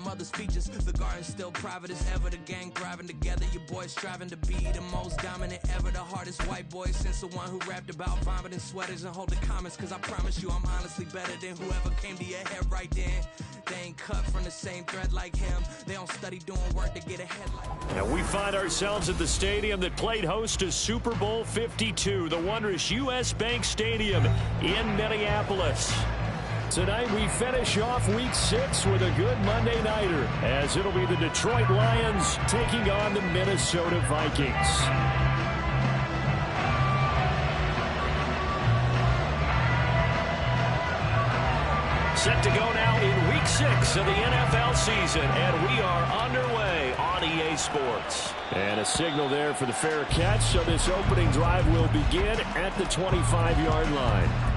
mother's features. The garden's still private as ever. The gang thriving together. Your boys striving to be the most dominant ever. The hardest white boy since the one who rapped about vomiting sweaters and holding comments. Cause I promise you I'm honestly better than whoever came to your head right then. They ain't cut from the same thread like him. They don't study doing work to get ahead like And we find ourselves at the stadium that played host to Super Bowl 52, the wondrous U.S. Bank Stadium in Minneapolis. Tonight we finish off Week 6 with a good Monday nighter, as it'll be the Detroit Lions taking on the Minnesota Vikings. Set to go now in Week 6 of the NFL season, and we are underway on EA Sports. And a signal there for the fair catch, so this opening drive will begin at the 25-yard line.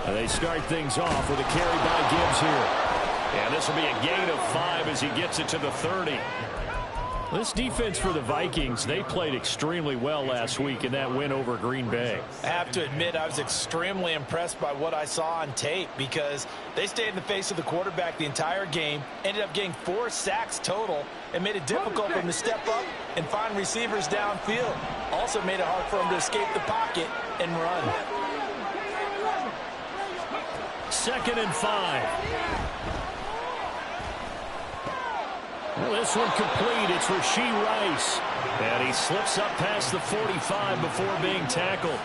They start things off with a carry by Gibbs here. And this will be a gain of 5 as he gets it to the 30. This defense for the Vikings, they played extremely well last week in that win over Green Bay. I have to admit, I was extremely impressed by what I saw on tape because they stayed in the face of the quarterback the entire game, ended up getting 4 sacks total, and made it difficult for him to step up and find receivers downfield. Also made it hard for him to escape the pocket and run. 2nd and 5. Well, this one complete. It's Rashee Rice. And he slips up past the 45 before being tackled.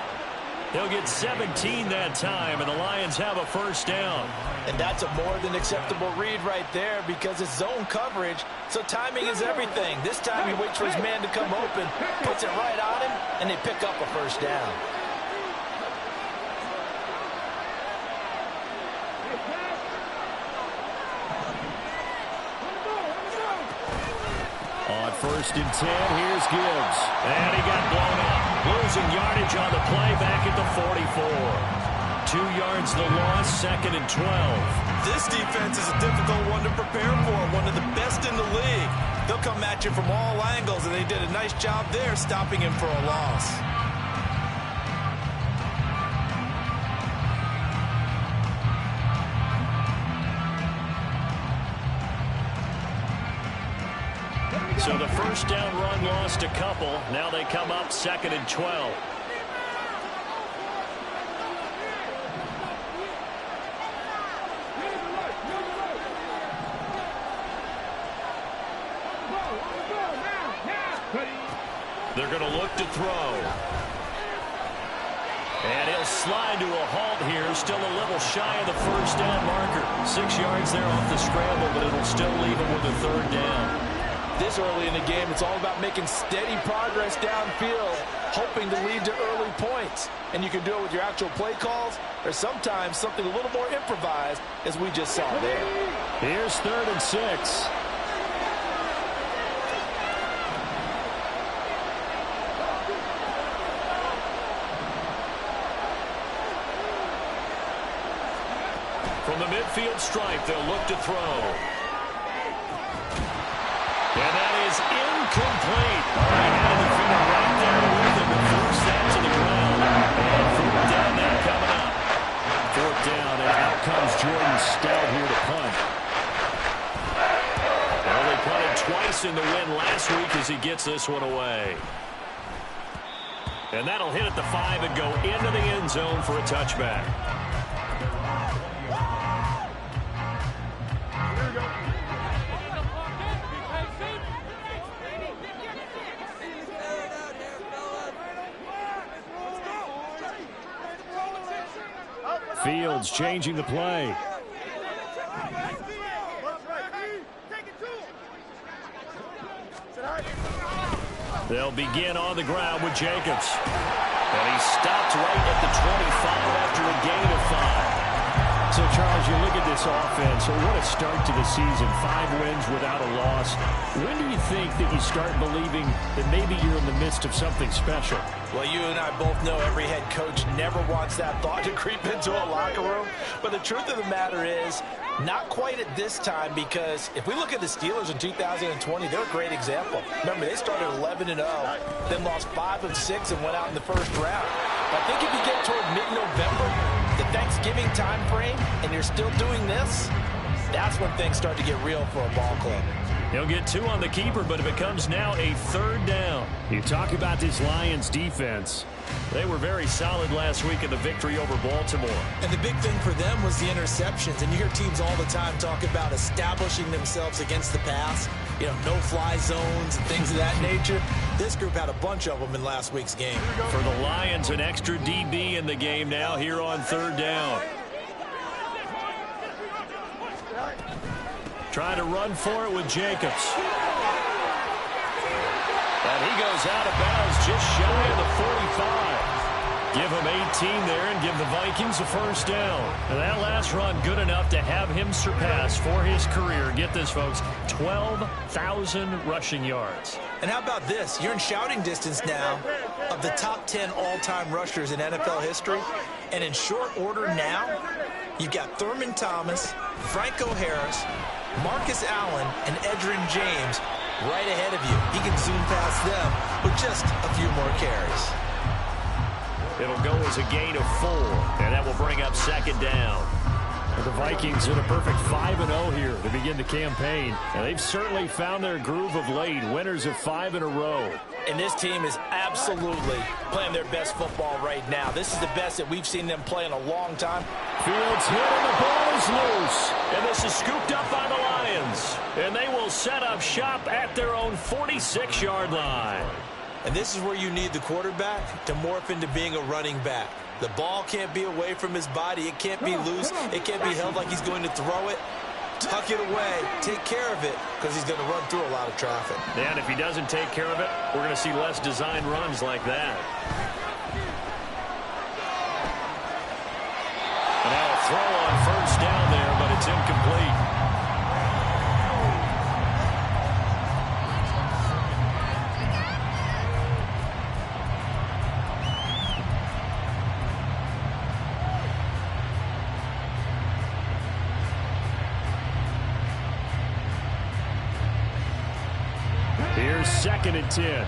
They'll get 17 that time, and the Lions have a first down. And that's a more than acceptable read right there because it's zone coverage, so timing is everything. This time he waits for his man to come open, puts it right on him, and they pick up a first down. On 1st and 10, here's Gibbs. And he got blown up. Losing yardage on the play back at the 44. 2 yards the loss, 2nd and 12. This defense is a difficult one to prepare for, one of the best in the league. They'll come at you from all angles, and they did a nice job there stopping him for a loss. So the first down run lost a couple. Now they come up 2nd and 12. They're going to look to throw. And he'll slide to a halt here. Still a little shy of the first down marker. 6 yards there off the scramble, but it'll still leave him with a 3rd down. This early in the game, it's all about making steady progress downfield, hoping to lead to early points. And you can do it with your actual play calls, or sometimes something a little more improvised, as we just saw there. Here's 3rd and 6. From the midfield stripe, they'll look to throw. And that is incomplete. He had the finger right there with him and forced that to the ground. And 4th down now coming up. 4th down, and out comes Jordan Stout here to punt. Only punted twice in the win last week as he gets this one away. And that'll hit at the 5 and go into the end zone for a touchback. Fields changing the play. They'll begin on the ground with Jacobs. And he stopped right at the 25 after a gain of 5. So, Charles, you look at this offense, so what a start to the season. 5 wins without a loss. When do you think that you start believing that maybe you're in the midst of something special? Well, you and I both know every head coach never wants that thought to creep into a locker room. But the truth of the matter is, not quite at this time, because if we look at the Steelers in 2020, they're a great example. Remember, they started 11-0, then lost 5 of 6 and went out in the first round. But I think if you get toward mid-November, the Thanksgiving time frame, and you're still doing this, that's when things start to get real for a ball club. He'll get 2 on the keeper, but it becomes now a 3rd down. You talk about this Lions defense. They were very solid last week in the victory over Baltimore. And the big thing for them was the interceptions. And you hear teams all the time talk about establishing themselves against the pass. You know, no-fly zones and things of that nature. This group had a bunch of them in last week's game. For the Lions, an extra DB in the game now here on 3rd down. Trying to run for it with Jacobs. And he goes out of bounds just shy of the 45. Give him 18 there and give the Vikings a 1st down. And that last run good enough to have him surpass for his career. Get this, folks, 12,000 rushing yards. And how about this? You're in shouting distance now of the top 10 all-time rushers in NFL history. And in short order now, you've got Thurman Thomas, Franco Harris, Marcus Allen, and Edgerrin James right ahead of you. He can zoom past them with just a few more carries. It'll go as a gain of 4, and that will bring up 2nd down. The Vikings in a perfect 5-0 here to begin the campaign. And they've certainly found their groove of late. Winners of 5 in a row. And this team is absolutely playing their best football right now. This is the best that we've seen them play in a long time. Fields hit and the ball is loose. And this is scooped up by the Lions. And they will set up shop at their own 46-yard line. And this is where you need the quarterback to morph into being a running back. The ball can't be away from his body. It can't be loose. It can't be held like he's going to throw it. Tuck it away. Take care of it, because he's going to run through a lot of traffic. Yeah, and if he doesn't take care of it, we're going to see less design runs like that. And now a throw on 1st down there, but it's incomplete. Here's 2nd and 10.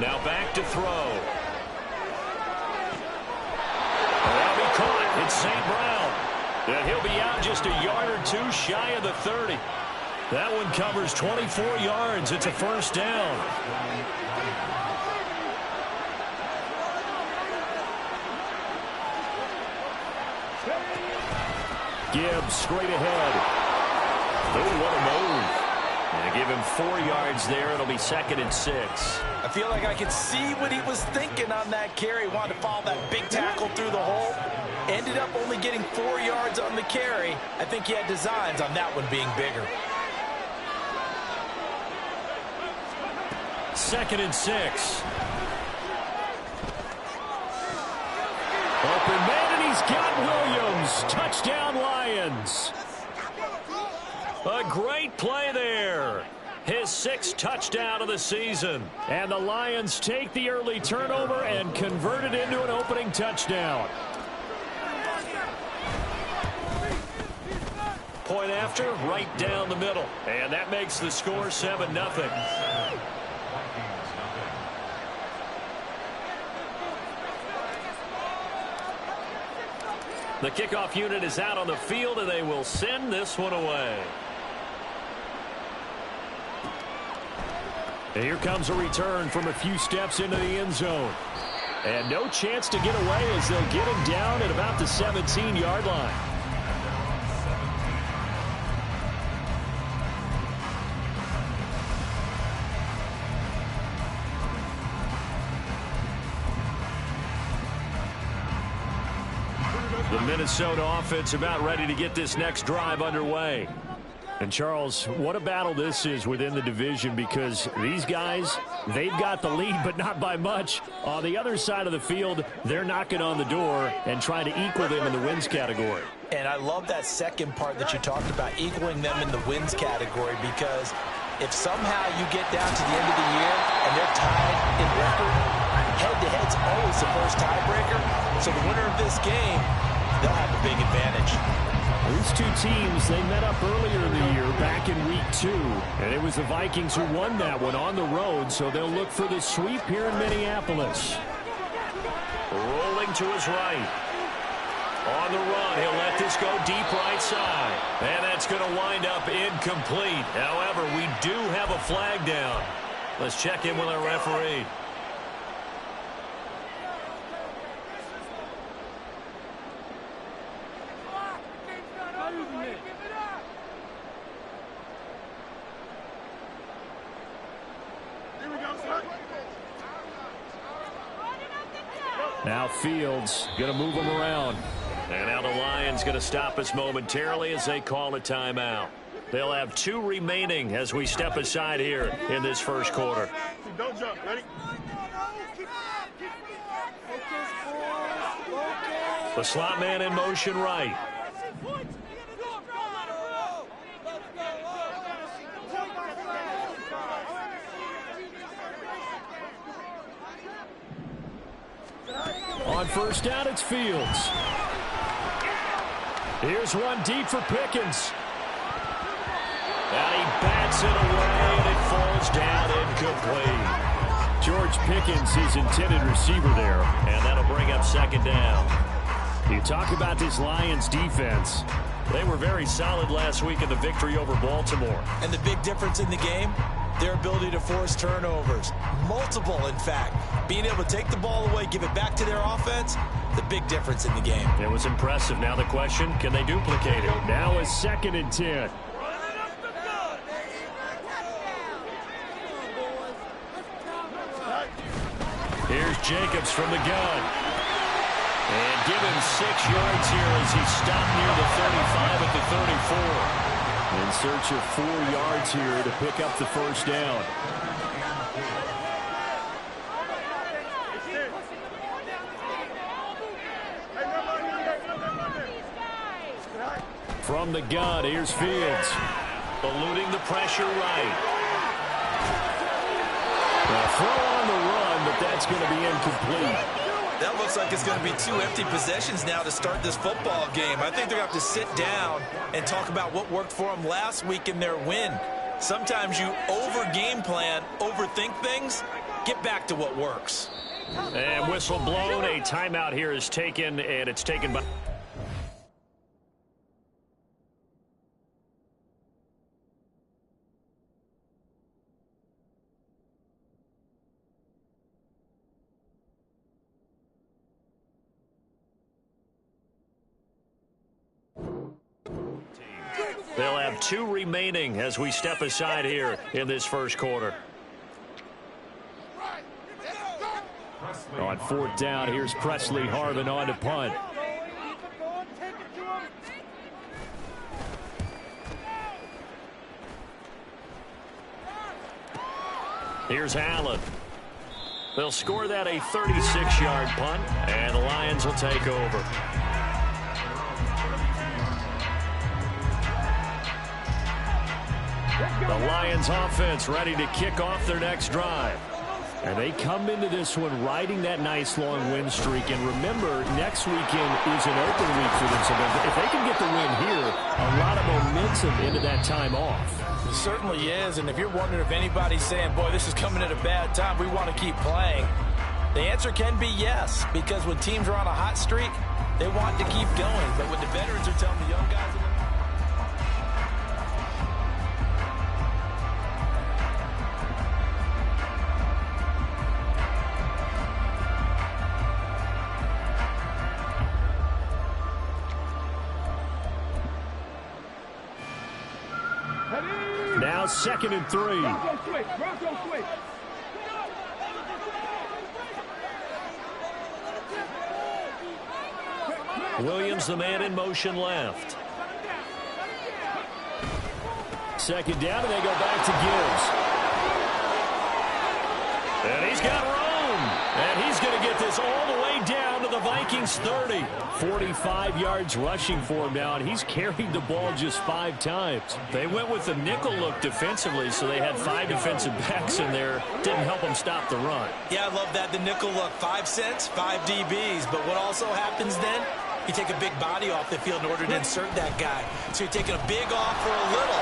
Now back to throw. That'll be caught. It's St. Brown. And he'll be out just a yard or 2 shy of the 30. That one covers 24 yards. It's a 1st down. Gibbs straight ahead. Oh, what a move. And give him 4 yards there. It'll be 2nd and 6. I feel like I could see what he was thinking on that carry. Wanted to follow that big tackle through the hole. Ended up only getting 4 yards on the carry. I think he had designs on that one being bigger. 2nd and 6. Open man, and he's got Williams. Touchdown, Lions. A great play there. His 6th touchdown of the season. And the Lions take the early turnover and convert it into an opening touchdown. Point after, right down the middle. And that makes the score 7-0. The kickoff unit is out on the field, and they will send this one away. And here comes a return from a few steps into the end zone. And no chance to get away as they'll get him down at about the 17-yard line. The Minnesota offense about ready to get this next drive underway. And, Charles, what a battle this is within the division, because these guys, they've got the lead, but not by much. On the other side of the field, they're knocking on the door and trying to equal them in the wins category. And I love that second part that you talked about, equaling them in the wins category, because if somehow you get down to the end of the year and they're tied in record, head-to-head's always the first tiebreaker. So the winner of this game, they'll have a big advantage. These two teams, they met up earlier in the year, back in week 2. And it was the Vikings who won that one on the road, so they'll look for the sweep here in Minneapolis. Rolling to his right. On the run, he'll let this go deep right side. And that's going to wind up incomplete. However, we do have a flag down. Let's check in with our referee. Now Fields going to move him around. And now the Lions going to stop us momentarily as they call a timeout. They'll have 2 remaining as we step aside here in this first quarter. Don't jump. Ready? The slot man in motion right. On first down, it's Fields. Here's one deep for Pickens. And he bats it away, and it falls down incomplete. George Pickens, his intended receiver there, and that'll bring up second down. You talk about this Lions defense. They were very solid last week in the victory over Baltimore. And the big difference in the game, their ability to force turnovers. Multiple, in fact. Being able to take the ball away, give it back to their offense, the big difference in the game. It was impressive. Now the question, can they duplicate it? Now it's 2nd and 10. Here's Jacobs from the gun. And give him 6 yards here as he stopped near the 35 at the 34. In search of 4 yards here to pick up the first down. From the gun, here's Fields. Eluding the pressure right. A throw on the run, but that's going to be incomplete. That looks like it's going to be 2 empty possessions now to start this football game. I think they're going to have to sit down and talk about what worked for them last week in their win. Sometimes you over-game plan, overthink things, get back to what works. And whistle blown. A timeout here is taken, and it's taken by... They'll have 2 remaining as we step aside here in this first quarter. On 4th down, here's Presley Harvin on to punt. Here's Allen. They'll score that a 36-yard punt, and the Lions will take over. The Lions offense ready to kick off their next drive. And they come into this one riding that nice long win streak. And remember, next weekend is an open week for them. So if they can get the win here, a lot of momentum into that time off. It certainly is. And if you're wondering if anybody's saying, boy, this is coming at a bad time, we want to keep playing, the answer can be yes. Because when teams are on a hot streak, they want to keep going. But when the veterans are telling the young guys... Now 2nd and 3. Williams, the man in motion left. Second down, and they go back to Gibbs. And he's got room. And he's going to get this all the way down to the Vikings 30. 45 yards rushing for him now, and he's carried the ball just 5 times. They went with the nickel look defensively, so they had 5 defensive backs in there. Didn't help them stop the run. Yeah, I love that. The nickel look, 5 cents, 5 DBs. But what also happens then? You take a big body off the field in order to insert that guy. So you're taking a big off for a little.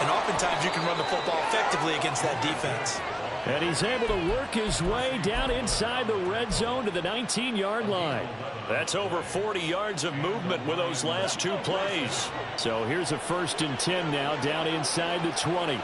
And oftentimes you can run the football effectively against that defense. And he's able to work his way down inside the red zone to the 19-yard line. That's over 40 yards of movement with those last 2 plays. So here's a 1st and 10 now down inside the 20.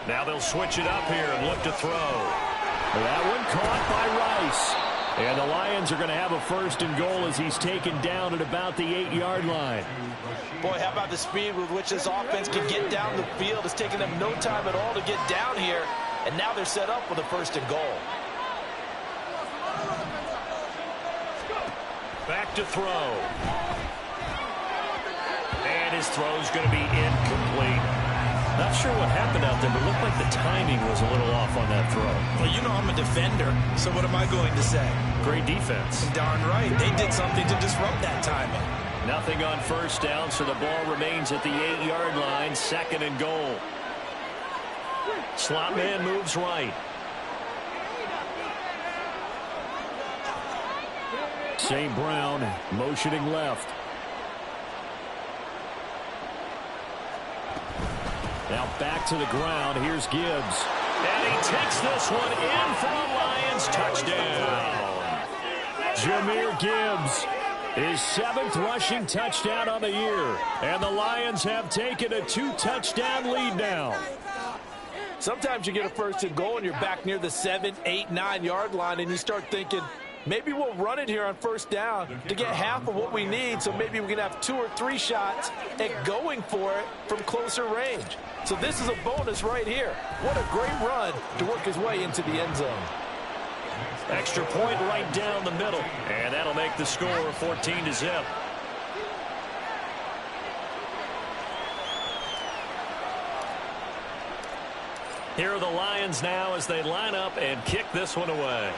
Now they'll switch it up here and look to throw. That one caught by Rice. And the Lions are going to have a 1st and goal as he's taken down at about the 8-yard line. Boy, how about the speed with which this offense can get down the field? It's taken them no time at all to get down here. And now they're set up with a 1st and goal. Back to throw. And his throw's going to be incomplete. Not sure what happened out there, but it looked like the timing was a little off on that throw. Well, you know I'm a defender, so what am I going to say? Great defense. Darn right. They did something to disrupt that timing. Nothing on 1st down, so the ball remains at the 8-yard line, 2nd and goal. Slot man moves right. St. Brown motioning left. Now back to the ground. Here's Gibbs. And he takes this one in for a Lions touchdown. Jahmyr Gibbs, his 7th rushing touchdown on the year. And the Lions have taken a 2-touchdown lead now. Sometimes you get a 1st and goal and you're back near the 7, 8, 9-yard line and you start thinking, maybe we'll run it here on 1st down to get half of what we need, so maybe we can have 2 or 3 shots at going for it from closer range. So this is a bonus right here. What a great run to work his way into the end zone. Extra point right down the middle, and that'll make the score 14-0. Here are the Lions now as they line up and kick this one away.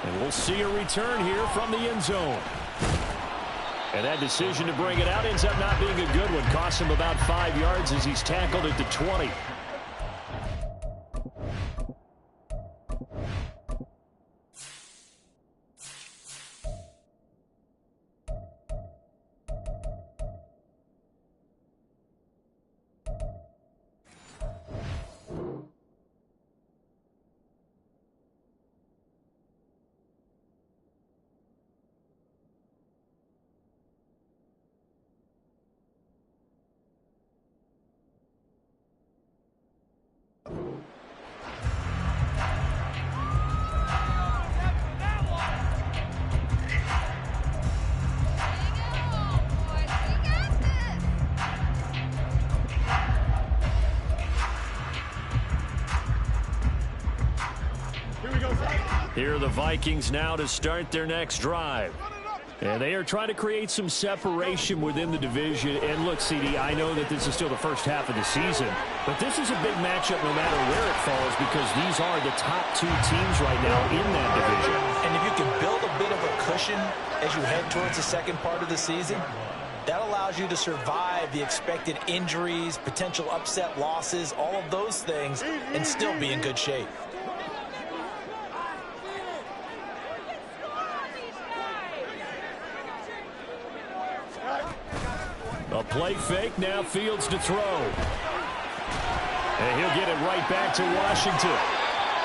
And we'll see a return here from the end zone. And that decision to bring it out ends up not being a good one. Costs him about 5 yards as he's tackled at the 20. Here are the Vikings now to start their next drive. And they are trying to create some separation within the division. And look, CD, I know that this is still the first half of the season, but this is a big matchup no matter where it falls because these are the top 2 teams right now in that division. And if you can build a bit of a cushion as you head towards the second part of the season, that allows you to survive the expected injuries, potential upset losses, all of those things, and still be in good shape. A play fake, now Fields to throw. And he'll get it right back to Washington.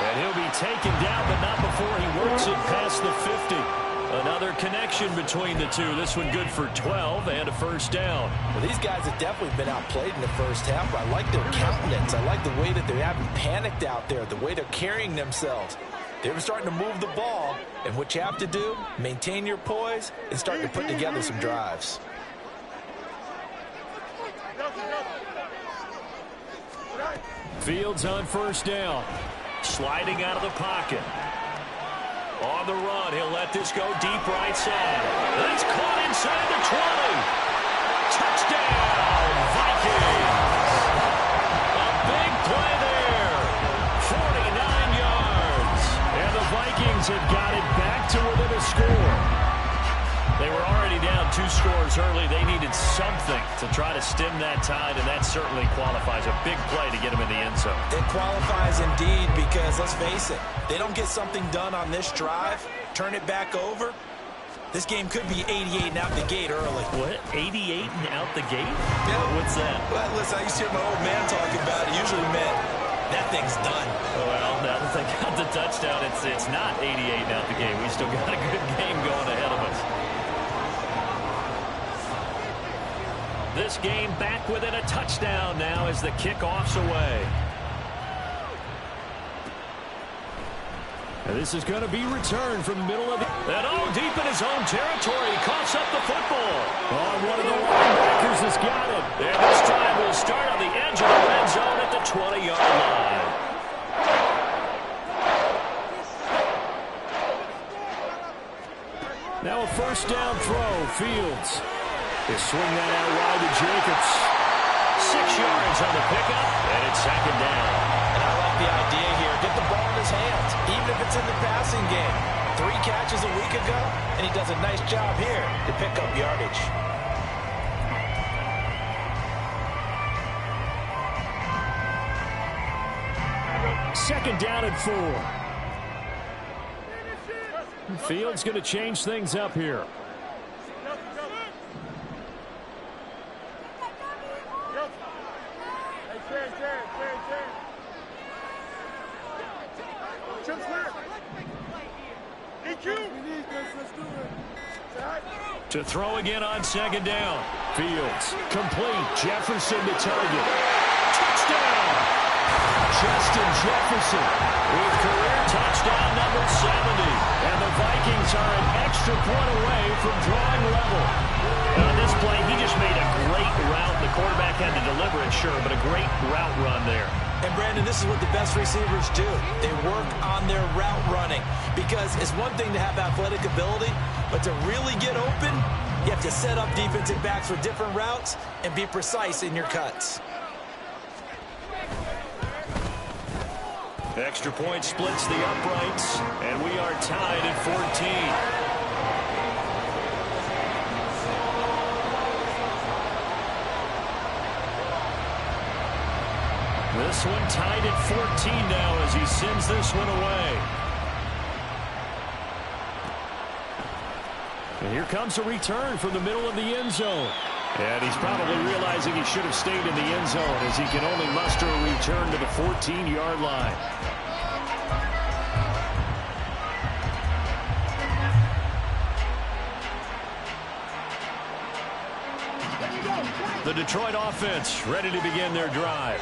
And he'll be taken down, but not before he works it past the 50. Another connection between the two. This one good for 12 and a 1st down. Well, these guys have definitely been outplayed in the first half, but I like their countenance. I like the way that they haven't panicked out there, the way they're carrying themselves. They were starting to move the ball, and what you have to do, maintain your poise and start to put together some drives. Fields on first down. Sliding out of the pocket. On the run, he'll let this go deep right side. That's caught inside the 20. Touchdown, Vikings. A big play there. 49 yards. And the Vikings have got it back to within a score. They were already down 2 scores early. They needed something to try to stem that tide, and that certainly qualifies. A big play to get them in the end zone. It qualifies indeed because, let's face it, they don't get something done on this drive, turn it back over, this game could be 88 and out the gate early. What? 88 and out the gate? Yeah. What's that? Well, listen, I used to hear my old man talking about it. Usually meant that thing's done. Well, now that they got the touchdown, it's not 88 and out the gate. We still got a good game going ahead of us. This game back within a touchdown now as the kickoff's away. And this is going to be returned from the middle of the... And deep in his own territory. He coughs up the football. One of the linebackers has got it. And this drive will start on the edge of the red zone at the 20-yard line. Now a first down throw. Fields. They swing that out wide to Jacobs. 6 yards on the pickup, and it's second down. And I like the idea here. Get the ball in his hands, even if it's in the passing game. 3 catches a week ago, and he does a nice job here to pick up yardage. Second down and 4. Fields going to change things up here. To throw again on second down. Fields complete. Jefferson to target. Touchdown! Justin Jefferson with career touchdown number 70. And the Vikings are an extra point away from drawing level. And on this play, he just made a great route. The quarterback had to deliver it, sure, but a great route run there. And, Brandon, this is what the best receivers do. They work on their route running because it's one thing to have athletic ability, but to really get open, you have to set up defensive backs with different routes and be precise in your cuts. Extra point splits the uprights, and we are tied at 14. This one tied at 14 now as he sends this one away. And here comes a return from the middle of the end zone. And he's probably realizing he should have stayed in the end zone as he can only muster a return to the 14-yard line. The Detroit offense ready to begin their drive.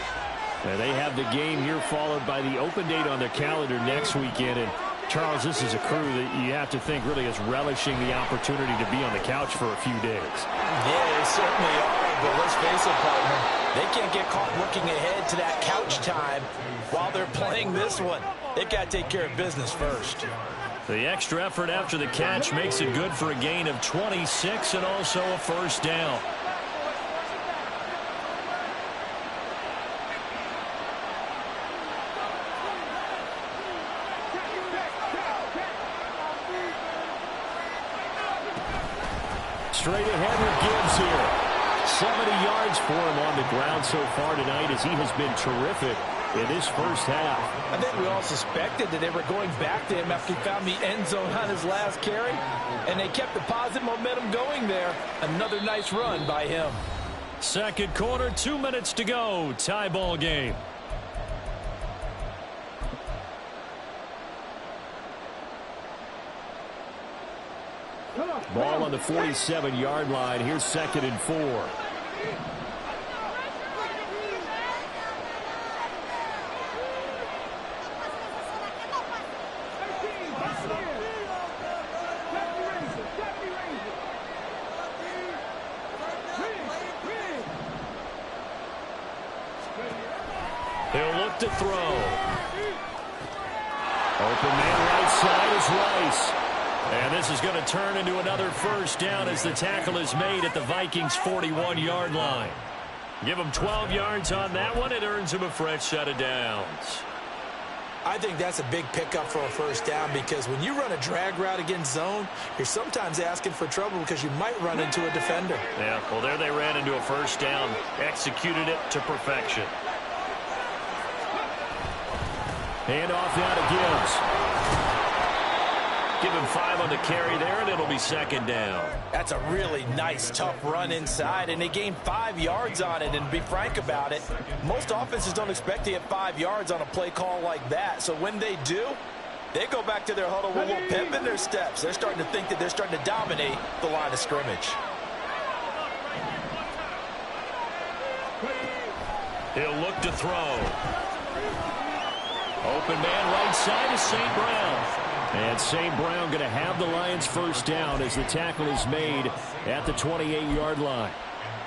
And they have the game here followed by the open date on their calendar next weekend. And Charles, this is a crew that you have to think really is relishing the opportunity to be on the couch for a few days. Yeah, they certainly are. But let's face it, partner, they can't get caught looking ahead to that couch time while they're playing this one. They've got to take care of business first. The extra effort after the catch makes it good for a gain of 26 and also a first down. Straight ahead with Gibbs here. 70 yards for him on the ground so far tonight as he has been terrific in this first half. I think we all suspected that they were going back to him after he found the end zone on his last carry, and they kept the positive momentum going there. Another nice run by him. Second quarter, 2 minutes to go. Tie ball game. Ball on the 47-yard line. Here's 2nd and 4. look to throw. Open man right side is Rice. And this is going to turn into another first down as the tackle is made at the Vikings' 41-yard line. Give him 12 yards on that one. It earns him a fresh set of downs. I think that's a big pickup for a first down because when you run a drag route against zone, you're sometimes asking for trouble because you might run into a defender. Yeah, well, there they ran into a first down, executed it to perfection. Hand off now to Gibbs. Give him 5 on the carry there, and it'll be second down. That's a really nice, tough run inside, and they gained 5 yards on it. And to be frank about it, most offenses don't expect to get 5 yards on a play call like that. So when they do, they go back to their huddle with a little pep in their steps. They're starting to think that they're starting to dominate the line of scrimmage. He'll look to throw. Open man right side is St. Brown. And St. Brown going to have the Lions first down as the tackle is made at the 28-yard line.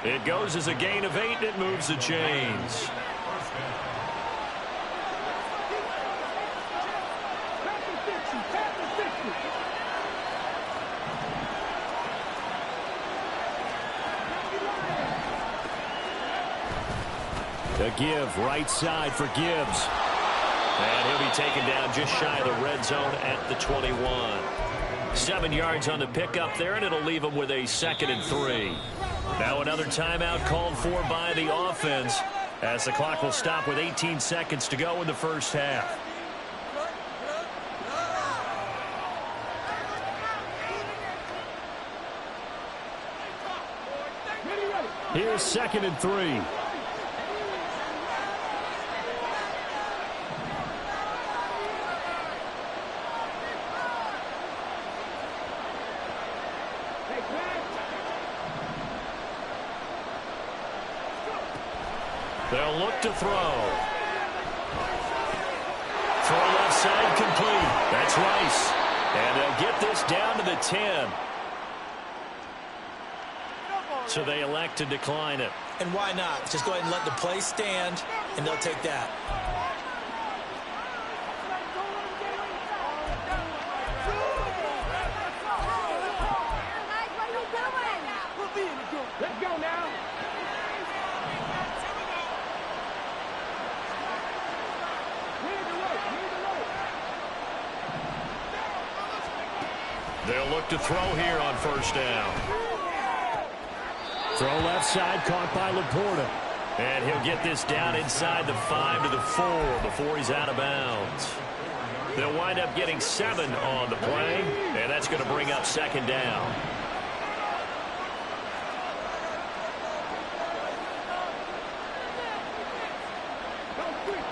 It goes as a gain of 8, and it moves the chains. The give, right side for Gibbs. And he'll be taken down just shy of the red zone at the 21. 7 yards on the pickup there, and it'll leave him with a 2nd and 3. Now another timeout called for by the offense as the clock will stop with 18 seconds to go in the first half. Here's 2nd and 3. They'll look to throw. Throw left side complete. That's Rice. And they'll get this down to the 10. So they elect to decline it. And why not? Just go ahead and let the play stand, and they'll take that. Let's go now. They'll look to throw here on first down. Throw left side, caught by Laporta. And he'll get this down inside the 5 to the 4 before he's out of bounds. They'll wind up getting 7 on the play, and that's going to bring up second down.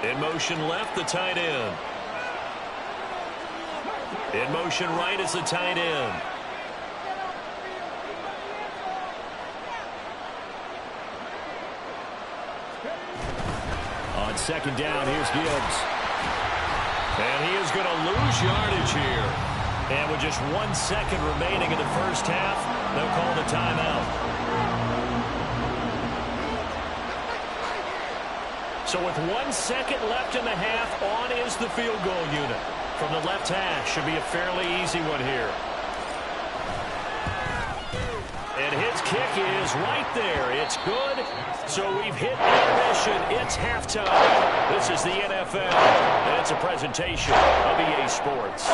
In motion left, the tight end. In motion right is the tight end. On second down, here's Gibbs. And he is going to lose yardage here. And with just 1 second remaining in the first half, they'll call the timeout. So with 1 second left in the half, on is the field goal unit. From the left hash, should be a fairly easy one here. And his kick is right there. It's good. So we've hit intermission. It's halftime. This is the NFL, and it's a presentation of EA Sports.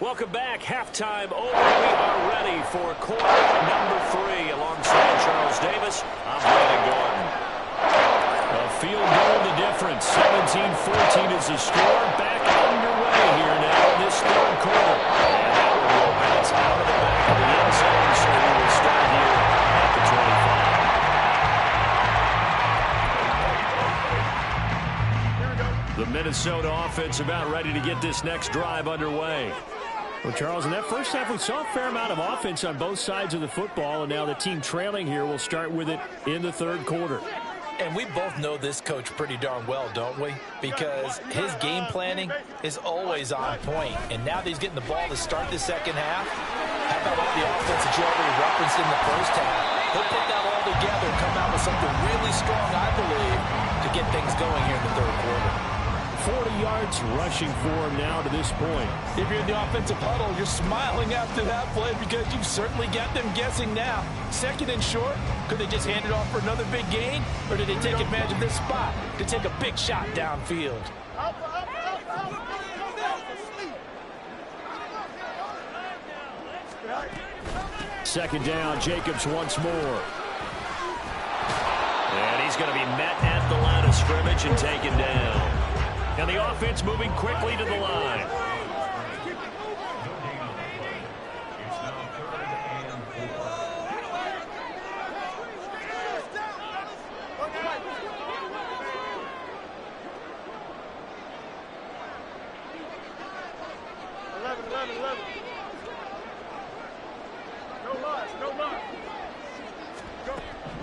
Welcome back. Halftime over. We are ready for quarter number 3. Alongside Charles Davis, I'm Brandon Gordon. A field goal the difference. 17-14 is the score. Back underway here now in this third quarter. And that one will bounce out of the back of the end zone. So we will start here at the 25. Here we go. Minnesota offense about ready to get this next drive underway. Well, Charles, in that first half, we saw a fair amount of offense on both sides of the football, and now the team trailing here will start with it in the third quarter. And we both know this coach pretty darn well, don't we? Because his game planning is always on point. And now that he's getting the ball to start the second half, how about all the offense that you already referenced in the first half? He'll put that all together and come out with something really strong, I believe, to get things going here in the third quarter. 40 yards rushing for him now to this point. If you're in the offensive huddle, you're smiling after that play because you've certainly got them guessing now. Second and short, could they just hand it off for another big gain? Or did they take advantage of this spot to take a big shot downfield? Second down, Jacobs once more. And he's going to be met at the line of scrimmage and taken down. And the offense moving quickly to the line.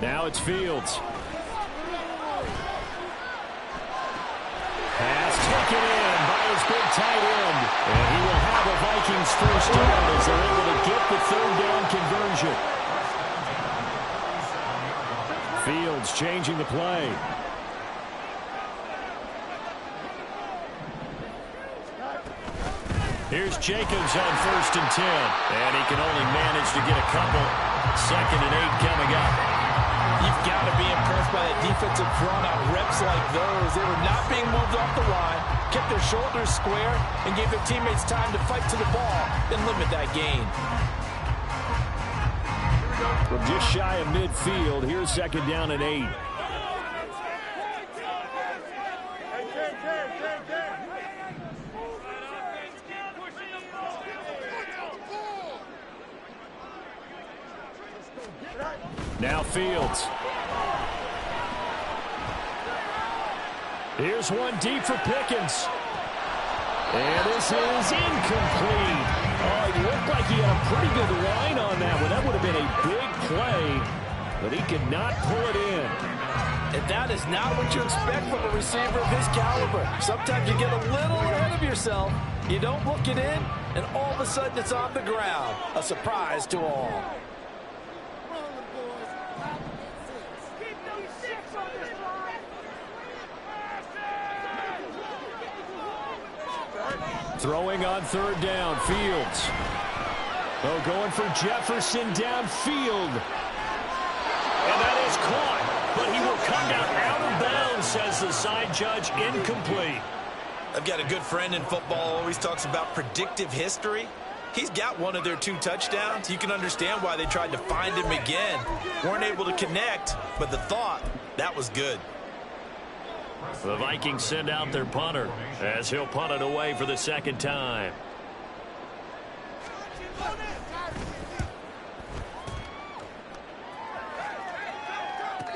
Now it's Fields. Pass taken in by his big tight end. And he will have a Vikings first down as they're able to get the third down conversion. Fields changing the play. Here's Jacobs on 1st and 10. And he can only manage to get a couple. 2nd and 8 coming up. You've got to be impressed by that defensive front on reps like those. They were not being moved off the line, kept their shoulders square, and gave their teammates time to fight to the ball and limit that gain. From just shy of midfield, here's 2nd down and 8. Now Fields. Here's one deep for Pickens. And this is incomplete. Oh, it looked like he had a pretty good line on that one. That would have been a big play, but he could not pull it in. And that is not what you expect from a receiver of his caliber. Sometimes you get a little ahead of yourself. You don't look it in, and all of a sudden it's on the ground. A surprise to all. Throwing on 3rd down, Fields. Oh, going for Jefferson downfield. And that is caught, but he will come down out of bounds, says the side judge, incomplete. I've got a good friend in football, always talks about predictive history. He's got one of their 2 touchdowns. You can understand why they tried to find him again. Weren't able to connect, but the thought, that was good. The Vikings send out their punter as he'll punt it away for the 2nd time.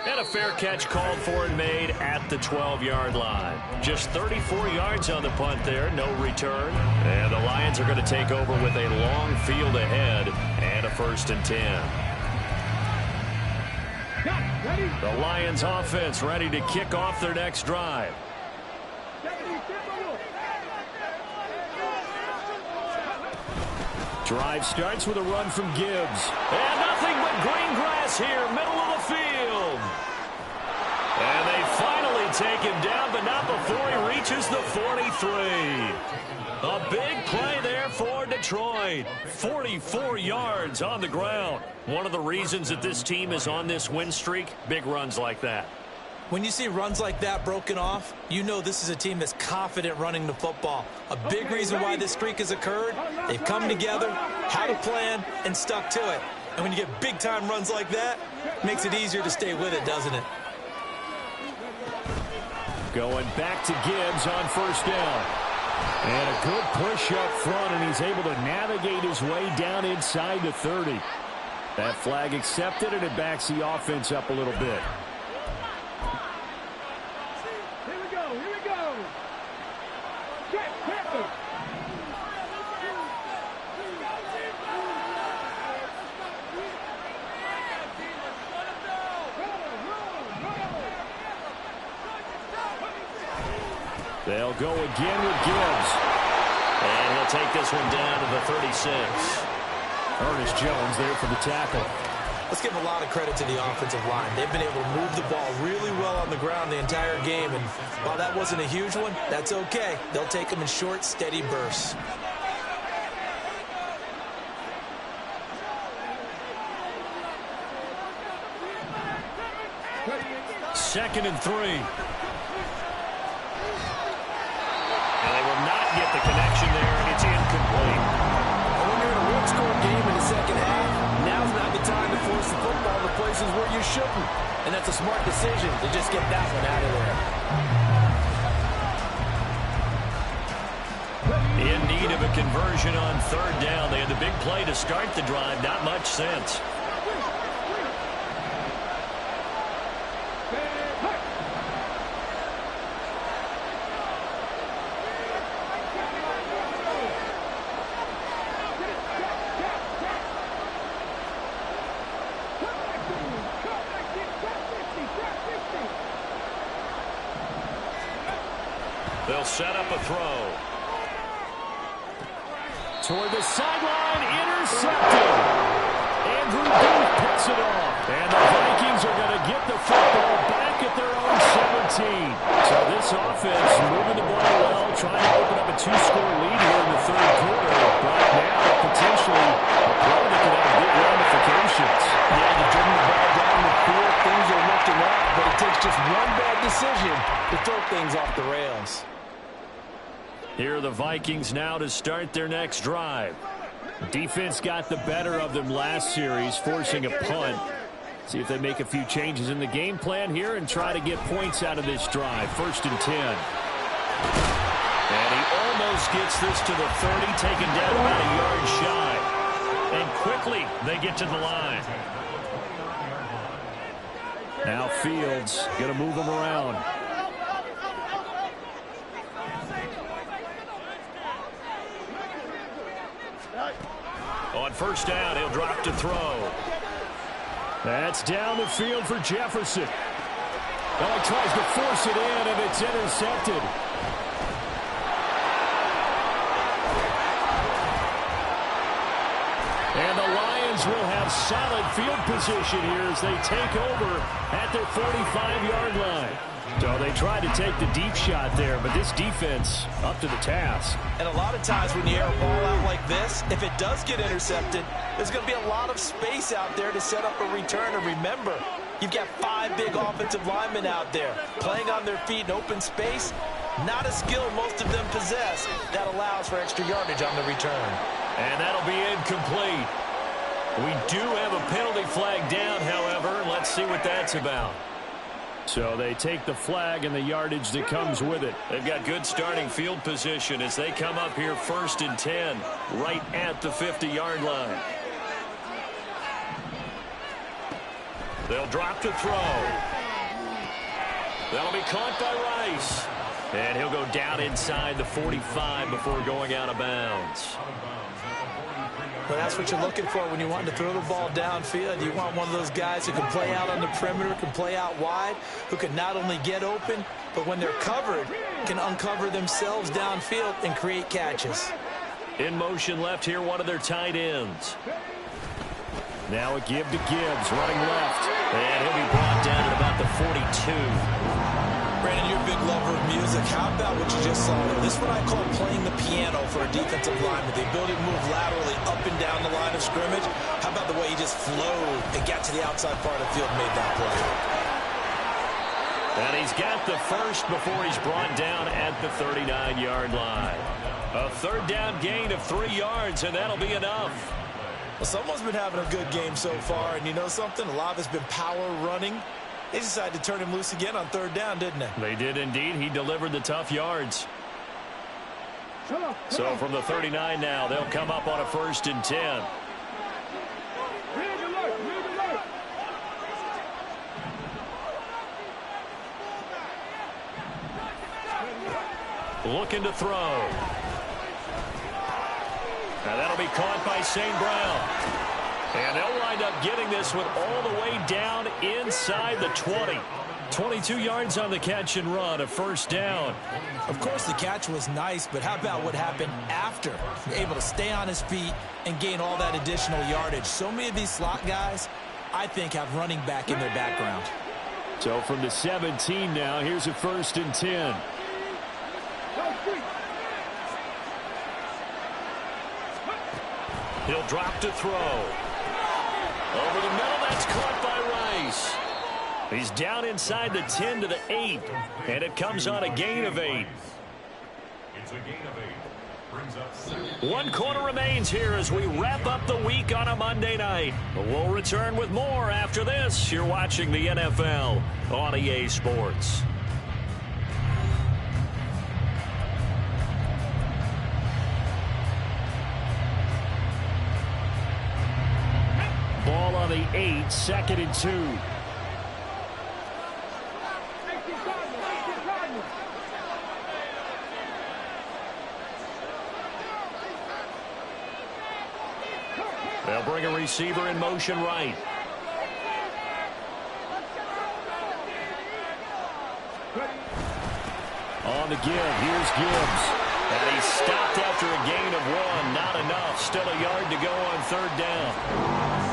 And a fair catch called for and made at the 12-yard line. Just 34 yards on the punt there, no return. And the Lions are going to take over with a long field ahead and a 1st and 10. The Lions offense ready to kick off their next drive. Drive starts with a run from Gibbs. And nothing but green grass here, middle of the field. And they finally take him down, but not before he reaches the 43. A big play there for Detroit. 44 yards on the ground. One of the reasons that this team is on this win streak, big runs like that. When you see runs like that broken off, you know this is a team that's confident running the football. A big reason why this streak has occurred, they've come together, had a plan, and stuck to it. And when you get big-time runs like that, it makes it easier to stay with it, doesn't it? Going back to Gibbs on 1st down. And a good push up front, and he's able to navigate his way down inside the 30. That flag accepted, and it backs the offense up a little bit. They'll go again with Gibbs. And he'll take this one down to the 36. Ernest Jones there for the tackle. Let's give a lot of credit to the offensive line. They've been able to move the ball really well on the ground the entire game. And while that wasn't a huge one, that's okay. They'll take them in short, steady bursts. Second and 3. And they will not get the connection there, and it's incomplete. And when you're in a one-score game in the second half, now's not the time to force the football to places where you shouldn't. And that's a smart decision to just get that one out of there. In need of a conversion on third down. They had the big play to start the drive. Not much sense. They'll set up a throw. Toward the sideline, intercepted. Andrew Booth picks it off. And the Vikings are going to get the football back at their own 17. So this offense moving the ball well, trying to open up a 2-score lead here in the third quarter. But now, potentially, a play that could have big ramifications. Yeah, they've driven the ball down the field. Things are looking up, but it takes just one bad decision to throw things off the rails. Here are the Vikings now to start their next drive. Defense got the better of them last series, forcing a punt. See if they make a few changes in the game plan here and try to get points out of this drive. 1st and 10. And he almost gets this to the 30, taken down about a yard shy. And quickly they get to the line. Now Fields going to move them around. On first down, he'll drop to throw. That's down the field for Jefferson. Well, he tries to force it in, and it's intercepted. And the Lions will have solid field position here as they take over at their 45-yard line. So they tried to take the deep shot there, but this defense up to the task. And a lot of times when you air a ball out like this, if it does get intercepted, there's going to be a lot of space out there to set up a return. And remember, you've got 5 big offensive linemen out there playing on their feet in open space. Not a skill most of them possess that allows for extra yardage on the return. And that'll be incomplete. We do have a penalty flag down, however. Let's see what that's about. So they take the flag and the yardage that comes with it. They've got good starting field position as they come up here 1st and 10, right at the 50-yard line. They'll drop to throw. That'll be caught by Rice. And he'll go down inside the 45 before going out of bounds. Well, that's what you're looking for when you want to throw the ball downfield. You want one of those guys who can play out on the perimeter, can play out wide, who can not only get open, but when they're covered, can uncover themselves downfield and create catches. In motion left here, one of their tight ends. Now a give to Gibbs, running left. And he'll be brought down at about the 42. Brandon, you're a big lover of music. How about what you just saw? This is what I call playing the piano for a defensive lineman. The ability to move laterally up and down the line of scrimmage. How about the way he just flowed and got to the outside part of the field and made that play? And he's got the first before he's brought down at the 39-yard line. A third down gain of 3 yards, and that'll be enough. Well, someone's been having a good game so far, and you know something? A lot of it's been power running. They decided to turn him loose again on third down, didn't they? They did indeed. He delivered the tough yards. So from the 39 now, they'll come up on a 1st and 10. Looking to throw. Now that'll be caught by St. Brown. And they'll wind up getting this one all the way down inside the 20. 22 yards on the catch and run, a first down. Of course, the catch was nice, but how about what happened after? Able to stay on his feet and gain all that additional yardage. So many of these slot guys, I think, have running back in their background. So from the 17 now, here's a 1st and 10. He'll drop to throw. Over the middle, that's caught by Rice. He's down inside the 10 to the 8, and it comes on a gain of 8. It's a gain of 8. Brings up 7. 1 quarter remains here as we wrap up the week on a Monday night. But we'll return with more after this. You're watching the NFL on EA Sports. Ball on the 8, 2nd and 2. They'll bring a receiver in motion right. On the give, here's Gibbs. And he's stopped after a gain of 1. Not enough. Still a yard to go on 3rd down.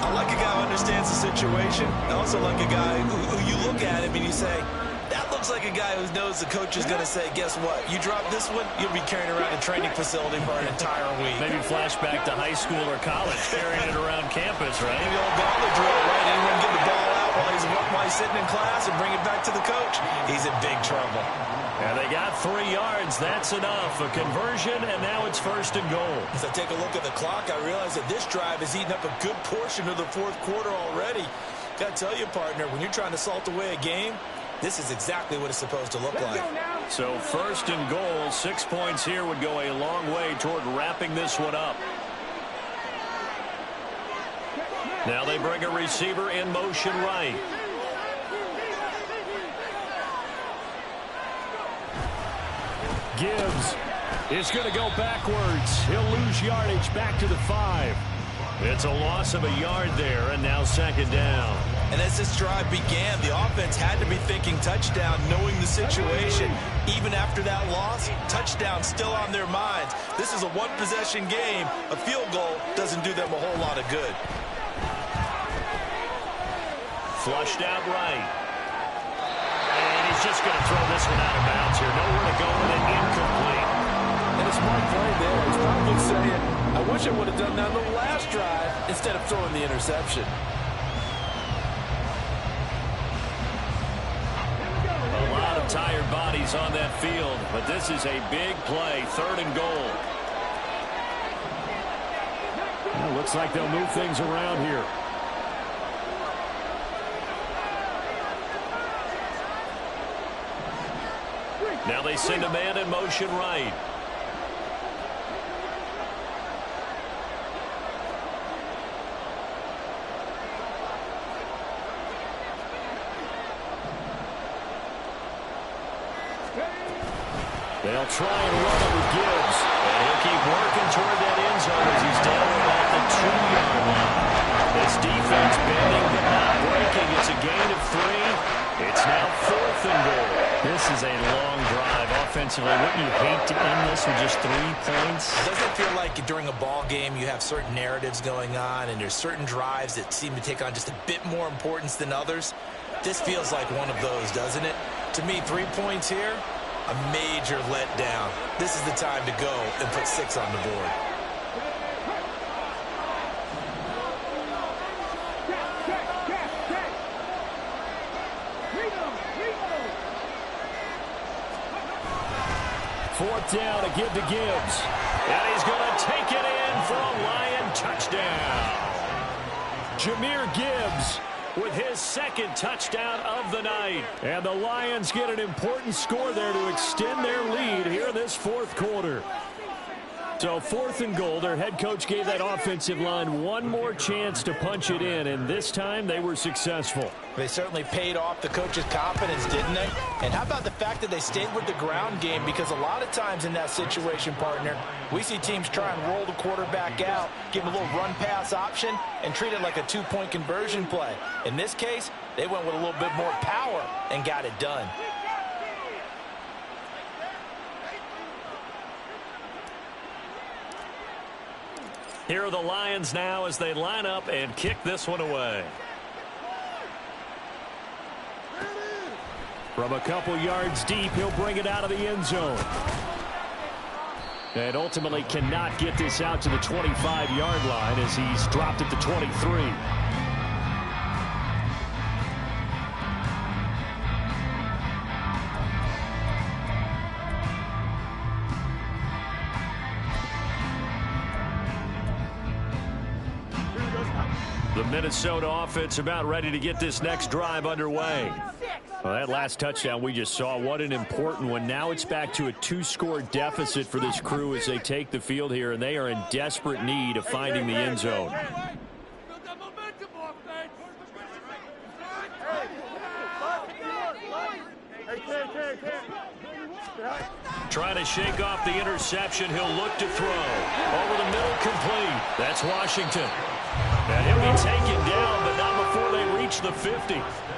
I like a guy who understands the situation. I also like a guy who you look at him and you say, that looks like a guy who knows the coach is going to say, guess what? You drop this one, you'll be carrying around a training facility for an entire week. Maybe flashback to high school or college, carrying it around campus, right? Maybe the old gauntlet drill, right? Anyone get the ball out while he's sitting in class and bring it back to the coach. He's in big trouble. And they got 3 yards. That's enough. A conversion, and now it's 1st and goal. As I take a look at the clock, I realize that this drive has eaten up a good portion of the 4th quarter already. Got to tell you, partner, when you're trying to salt away a game, this is exactly what it's supposed to look like. So 1st and goal, 6 points here would go a long way toward wrapping this one up. Now they bring a receiver in motion right. Gibbs is going to go backwards. He'll lose yardage back to the 5. It's a loss of a yard there, and now 2nd down. And as this drive began, the offense had to be thinking touchdown, knowing the situation. Even after that loss, touchdown still on their minds. This is a 1-possession game. A field goal doesn't do them a whole lot of good. Flushed out right. And he's just going to throw this one out of bounds here. Nowhere to go with it. Incomplete. And a smart play there. He's probably saying, I wish I would have done that on the last drive instead of throwing the interception. A lot of tired bodies on that field, but this is a big play. 3rd and goal. Well, looks like they'll move things around here. Now they send a man in motion right. They'll try and run it with Gibbs. And he'll keep working toward that end zone as he's down about the 2-yard line. This defense bending but not breaking. It's a gain of 3. It's now 4th and goal. This is a long drive offensively. Wouldn't you hate to end this with just 3 points? Doesn't it feel like during a ball game you have certain narratives going on and there's certain drives that seem to take on just a bit more importance than others? This feels like one of those, doesn't it? To me, 3 points here, a major letdown. This is the time to go and put 6 on the board. Fourth down to give to Gibbs. And he's going to take it in for a Lion touchdown. Jahmyr Gibbs with his 2nd touchdown of the night. And the Lions get an important score there to extend their lead here in this 4th quarter. So 4th and goal. Their head coach gave that offensive line one more chance to punch it in, and this time they were successful. They certainly paid off the coach's confidence, didn't they? And how about the fact that they stayed with the ground game? Because a lot of times in that situation, partner, we see teams try and roll the quarterback out, give him a little run-pass option, and treat it like a 2-point conversion play. In this case, they went with a little bit more power and got it done. Here are the Lions now as they line up and kick this one away. From a couple yards deep, he'll bring it out of the end zone. And ultimately cannot get this out to the 25-yard line as he's dropped at the 23. The Minnesota offense about ready to get this next drive underway. Well, that last touchdown we just saw, what an important one. Now it's back to a 2-score deficit for this crew as they take the field here, and they are in desperate need of finding the end zone. Trying to shake off the interception. He'll look to throw. Over the middle, complete. That's Washington. And he'll be taken down, but not before they reach the 50.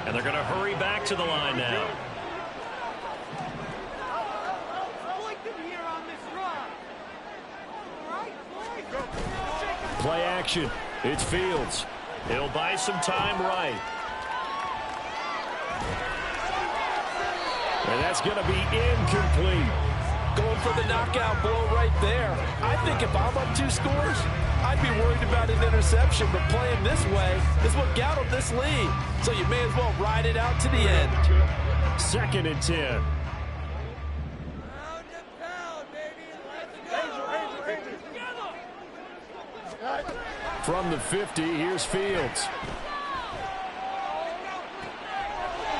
And they're going to hurry back to the line now. Play action. It's Fields. He'll buy some time right. And that's going to be incomplete. Going for the knockout blow right there. I think if I'm up 2 scores, I'd be worried about an interception, but playing this way is what got them this lead. So you may as well ride it out to the end. 2nd and 10. From the 50, here's Fields.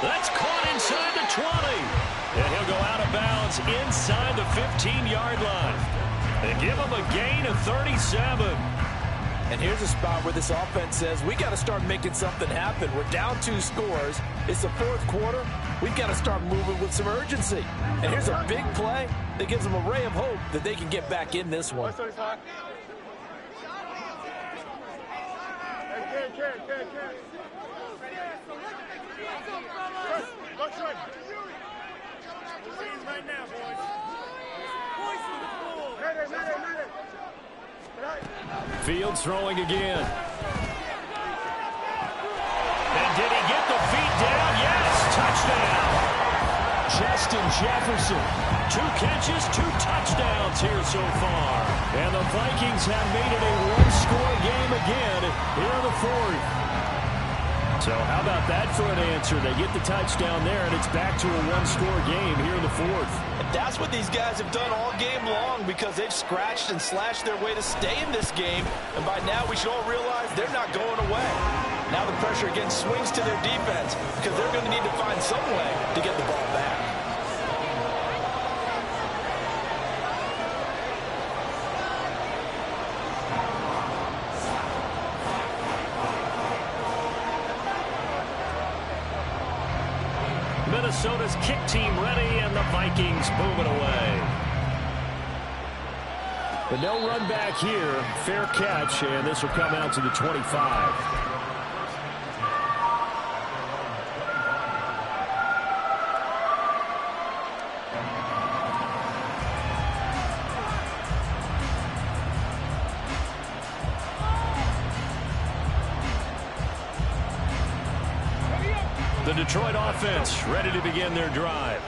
That's caught inside the 20. And he'll go out of bounds inside the 15-yard line. And give him a gain of 37. And here's a spot where this offense says, we got to start making something happen. We're down 2 scores. It's the 4th quarter. We've got to start moving with some urgency. And here's a big play that gives them a ray of hope that they can get back in this one. Fields throwing again. And did he get the feet down? Yes, touchdown. Justin Jefferson. 2 catches, 2 touchdowns here so far. And the Vikings have made it a 1-score game again here in the 4th. So how about that for an answer? They get the touchdown there, and it's back to a 1-score game here in the 4th. And that's what these guys have done all game long because they've scratched and slashed their way to stay in this game. And by now, we should all realize they're not going away. Now the pressure again swings to their defense because they're going to need to find some way to get the ball back. Minnesota's kick team ready, and the Vikings moving away. But no run back here. Fair catch, and this will come out to the 25. The Detroit offense ready to begin their drive.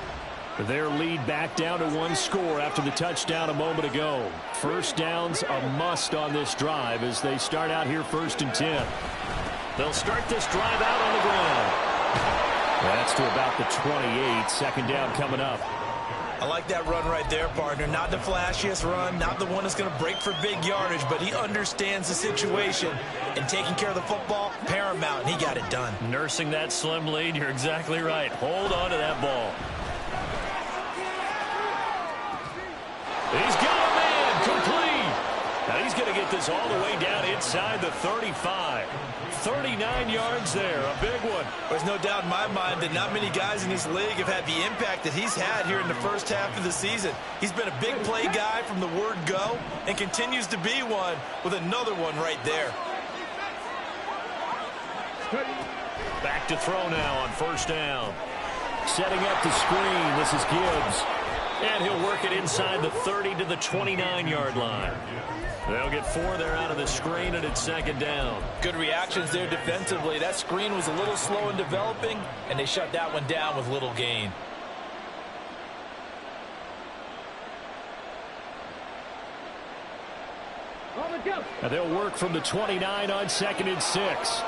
Their lead back down to 1 score after the touchdown a moment ago. First down's a must on this drive as they start out here 1st and 10. They'll start this drive out on the ground. That's to about the 28. 2nd down coming up. I like that run right there, partner. Not the flashiest run, not the one that's going to break for big yardage, but he understands the situation. And taking care of the football, paramount, and he got it done. Nursing that slim lead, you're exactly right. Hold on to that ball. He's got a man, complete. get this all the way down inside the 35. 39 yards there, a big one. There's no doubt in my mind that not many guys in this league have had the impact that he's had here in the first half of the season. He's been a big play guy from the word go and continues to be one with another one right there. Back to throw now on first down. Setting up the screen, this is Gibbs. And he'll work it inside the 30 to the 29-yard line. They'll get 4 there out of the screen, and it's second down. Good reactions there defensively. That screen was a little slow in developing, and they shut that one down with little gain. And they'll work from the 29 on 2nd and 6.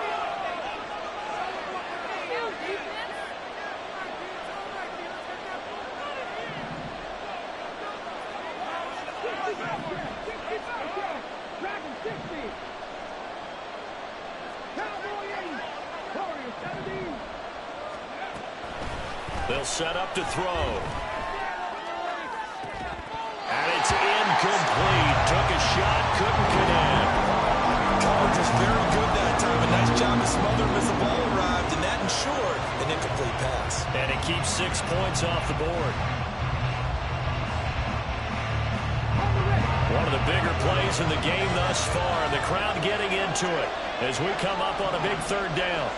They'll set up to throw. And it's incomplete. Took a shot, couldn't connect. Collins was very good that time. A nice job to smother him as the ball arrived, and that ensured an incomplete pass. And it keeps 6 points off the board. One of the bigger plays in the game thus far. The crowd getting into it as we come up on a big third down.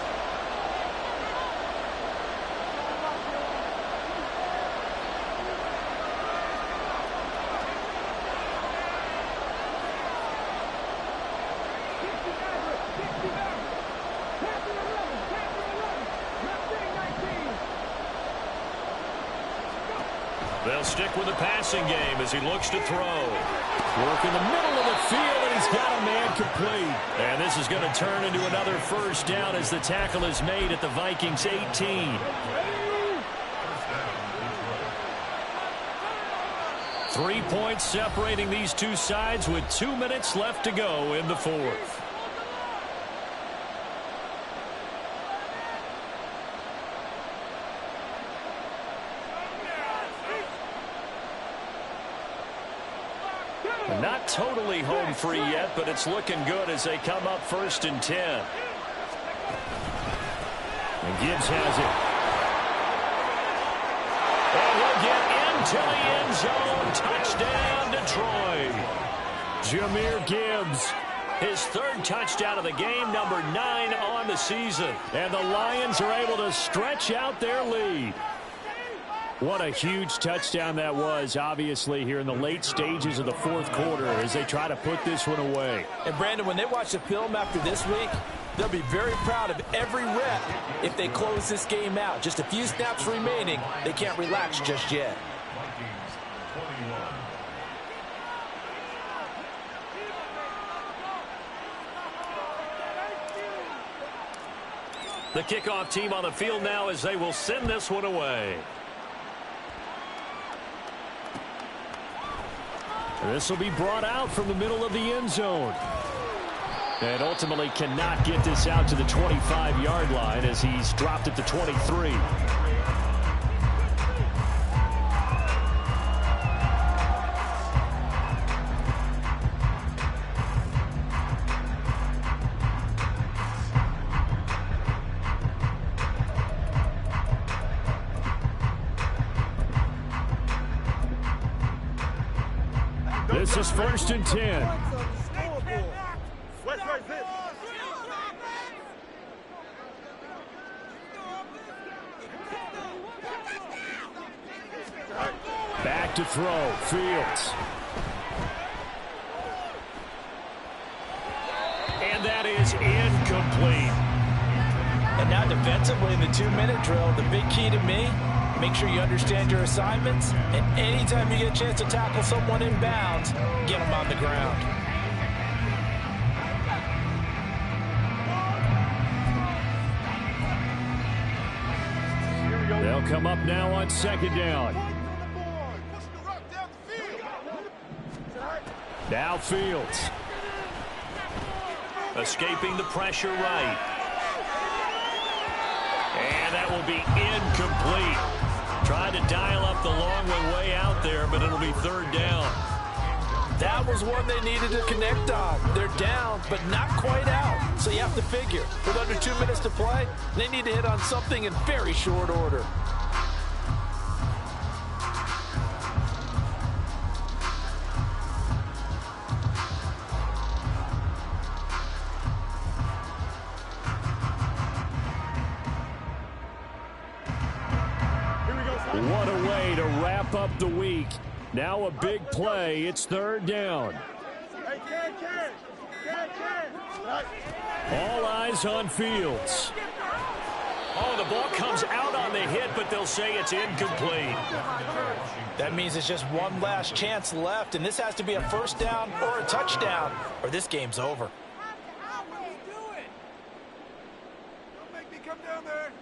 They'll stick with the passing game as he looks to throw. Work in the middle of the field, and he's got a man complete. And this is going to turn into another first down as the tackle is made at the Vikings 18. 3 points separating these two sides with 2 minutes left to go in the fourth. Not totally home free yet, but it's looking good as they come up 1st and 10. And Gibbs has it. And he'll get into the end zone. Touchdown, Detroit. Jahmyr Gibbs, his 3rd touchdown of the game, number 9 on the season. And the Lions are able to stretch out their lead. What a huge touchdown that was, obviously, here in the late stages of the fourth quarter as they try to put this one away. And, Brandon, when they watch the film after this week, they'll be very proud of every rep if they close this game out. Just a few snaps remaining. They can't relax just yet. The kickoff team on the field now as they will send this one away. This will be brought out from the middle of the end zone. And ultimately cannot get this out to the 25-yard line as he's dropped at the 23. This is 1st and 10. Back to throw, Fields. And that is incomplete. And now defensively in the 2-minute drill, the big key to me, make sure you understand your assignments, and anytime you get a chance to tackle someone in bounds, get them on the ground. They'll come up now on 2nd down. Now Fields. Escaping the pressure right. And that will be incomplete. Trying to dial up the long one way out there, but it'll be 3rd down. That was one they needed to connect on. They're down, but not quite out. So you have to figure, with under 2 minutes to play, they need to hit on something in very short order. What a way to wrap up the week. Now a big play. It's third down. All eyes on Fields. Oh, the ball comes out on the hit, but they'll say it's incomplete. That means it's just one last chance left, and this has to be a first down or a touchdown, or this game's over. Don't make me come down there.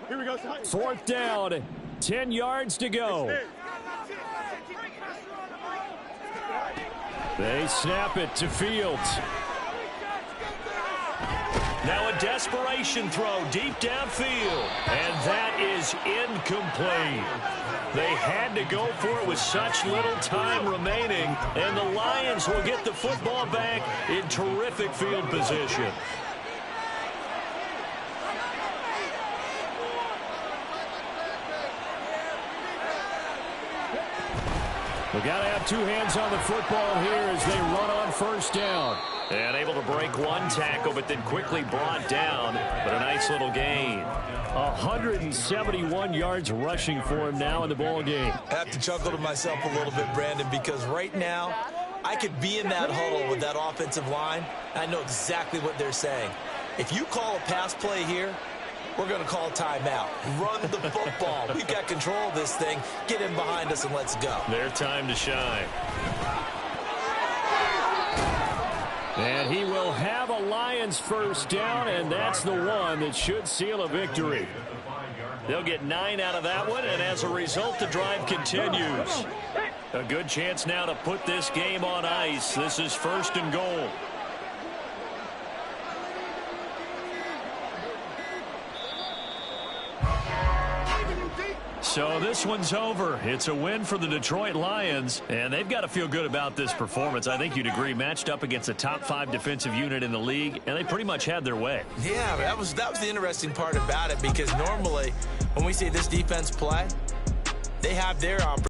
Here we go. Fourth down, 10 yards to go. They snap it to Fields. Now a desperation throw deep downfield, and that is incomplete. They had to go for it with such little time remaining, and the Lions will get the football back in terrific field position. We've got to have two hands on the football here as they run on first down. And able to break one tackle, but then quickly brought down. But a nice little gain. 171 yards rushing for him now in the ball game. I have to chuckle to myself a little bit, Brandon, because right now I could be in that huddle with that offensive line. I know exactly what they're saying. If you call a pass play here, we're going to call timeout. Run the football. We've got control of this thing. Get in behind us and let's go. Their time to shine. And he will have a Lions first down, and that's the one that should seal a victory. They'll get 9 out of that one, and as a result, the drive continues. A good chance now to put this game on ice. This is first and goal. So this one's over. It's a win for the Detroit Lions, and they've got to feel good about this performance. I think you'd agree, matched up against a top 5 defensive unit in the league, and they pretty much had their way. Yeah, that was the interesting part about it, because normally when we see this defense play, they have their opportunity.